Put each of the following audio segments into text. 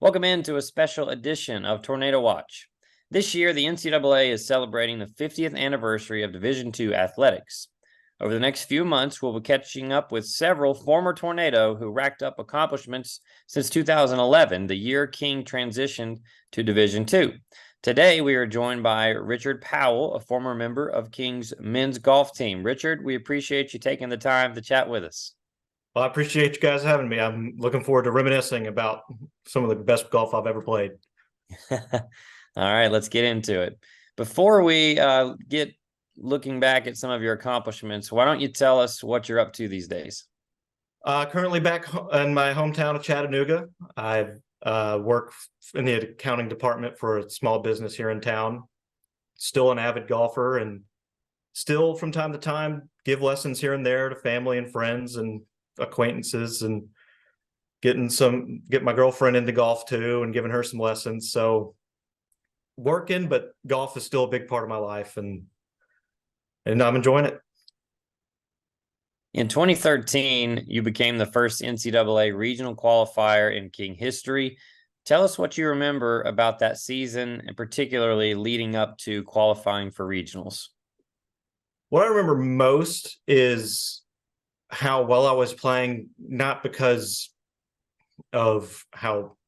Welcome into a special edition of Tornado Watch. This year, the NCAA is celebrating the 50th anniversary of Division II athletics. Over the next few months, we'll be catching up with several former Tornado who racked up accomplishments since 2011, the year King transitioned to Division II. Today, we are joined by Richard Powell, a former member of King's men's golf team. Richard, we appreciate you taking the time to chat with us. Well, I appreciate you guys having me. I'm looking forward to reminiscing about some of the best golf I've ever played. All right, let's get into it. Before we get looking back at some of your accomplishments, why don't you tell us what you're up to these days? Currently back in my hometown of Chattanooga. I work in the accounting department for a small business here in town. Still an avid golfer and still from time to time give lessons here and there to family and friends and acquaintances, and get my girlfriend into golf too and giving her some lessons. So working, but golf is still a big part of my life, and I'm enjoying it. In 2013, you became the first NCAA regional qualifier in King history. Tell us what you remember about that season, and particularly leading up to qualifying for regionals. What I remember most is how well I was playing, not because of how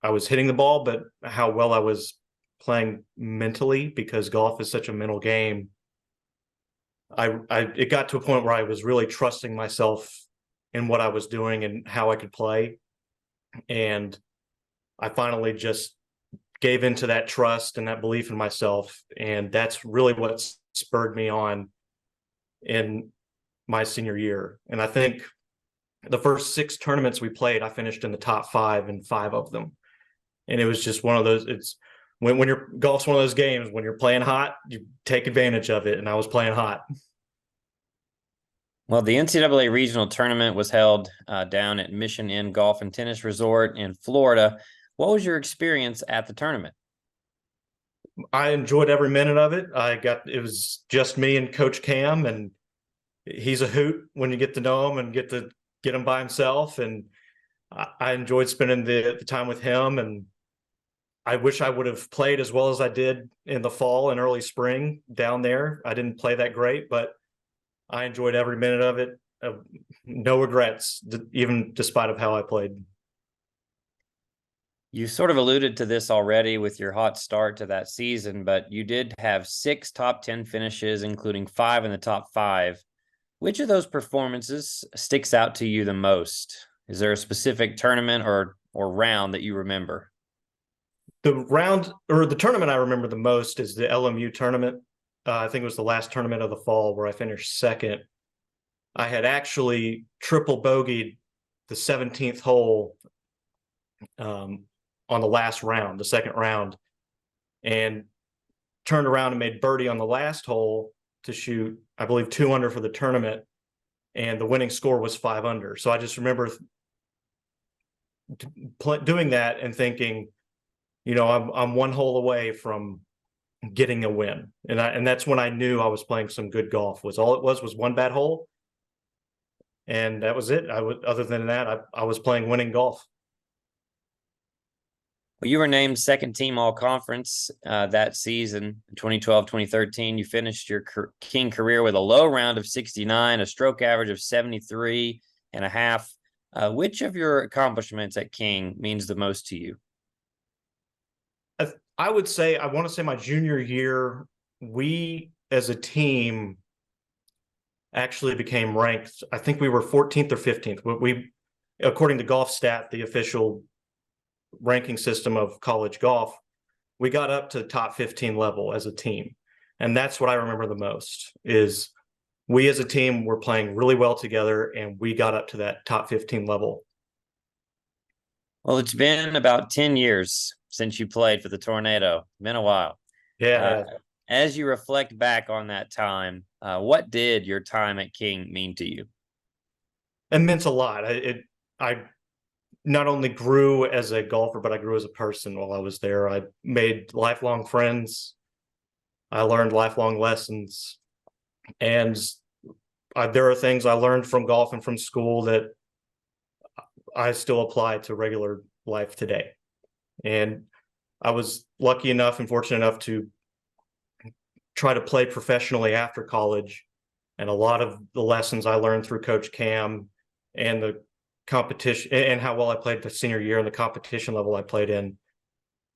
I was hitting the ball, but how well I was playing mentally, because golf is such a mental game. It got to a point where I was really trusting myself in what I was doing and how I could play. And I finally just gave into that trust and that belief in myself. And that's really what spurred me on in my senior year. And I think the first 6 tournaments we played, I finished in the top 5 in 5 of them. And it was just one of those, it's when you're golf's one of those games, when you're playing hot, you take advantage of it. And I was playing hot. Well, the NCAA regional tournament was held down at Mission Inn Golf and Tennis Resort in Florida. What was your experience at the tournament? I enjoyed every minute of it. It was just me and Coach Cam, and he's a hoot when you get to know him and get him by himself. And I enjoyed spending the time with him. And I wish I would have played as well as I did in the fall and early spring down there. I didn't play that great, but I enjoyed every minute of it. No regrets, even despite of how I played. You sort of alluded to this already with your hot start to that season, but you did have 6 top 10 finishes, including 5 in the top 5. Which of those performances sticks out to you the most? Is there a specific tournament or round that you remember? The tournament I remember the most is the LMU tournament. I think it was the last tournament of the fall where I finished second. I had actually triple bogeyed the 17th hole on the last round, the second round, and turned around and made birdie on the last hole to shoot, I believe, 2 under for the tournament. And the winning score was 5 under. So I just remember doing that and thinking, I'm 1 hole away from getting a win. And that's when I knew I was playing some good golf. All it was 1 bad hole. And that was it. Other than that, I was playing winning golf. Well, you were named second team all conference that season, 2012-2013. You finished your King career with a low round of 69, a stroke average of 73 and a half. Which of your accomplishments at King means the most to you? I want to say my junior year, we as a team actually became ranked. I think we were 14th or 15th. According to Golf Stat, the official ranking system of college golf, we got up to top 15 level as a team. And that's what I remember the most, is we as a team were playing really well together, and we got up to that top 15 level. Well, it's been about 10 years since you played for the Tornado. Been a while. Yeah. As you reflect back on that time, what did your time at King mean to you? It meant a lot. I not only grew as a golfer, but I grew as a person while I was there. I made lifelong friends. I learned lifelong lessons. And there are things I learned from golf and from school that I still apply to regular life today. And I was lucky enough and fortunate enough to try to play professionally after college. And a lot of the lessons I learned through Coach Cam and the competition and how well I played the senior year and the competition level I played in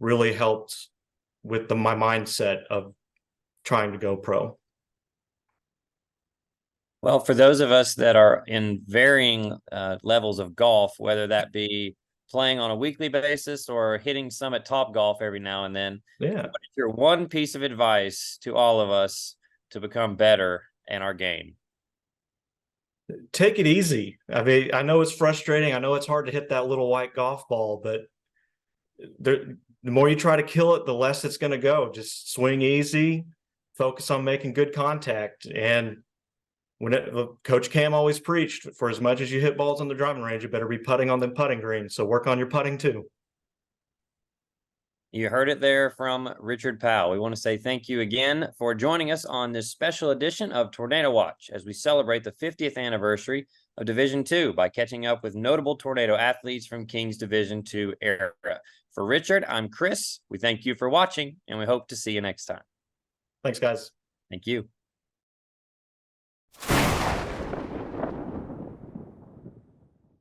really helped with my mindset of trying to go pro. Well, for those of us that are in varying levels of golf, whether that be playing on a weekly basis or hitting some at Top Golf every now and then, Yeah. what is your one piece of advice to all of us to become better in our game? Take it easy. I mean, I know it's frustrating. I know it's hard to hit that little white golf ball, but the more you try to kill it, the less it's going to go. Just swing easy, focus on making good contact. And Coach Cam always preached, for as much as you hit balls on the driving range, you better be putting on the putting green. So work on your putting too. You heard it there from Richard Powell. We want to say thank you again for joining us on this special edition of Tornado Watch as we celebrate the 50th anniversary of Division II by catching up with notable tornado athletes from King's Division II era. For Richard, I'm Chris. We thank you for watching, and we hope to see you next time. Thanks, guys. Thank you.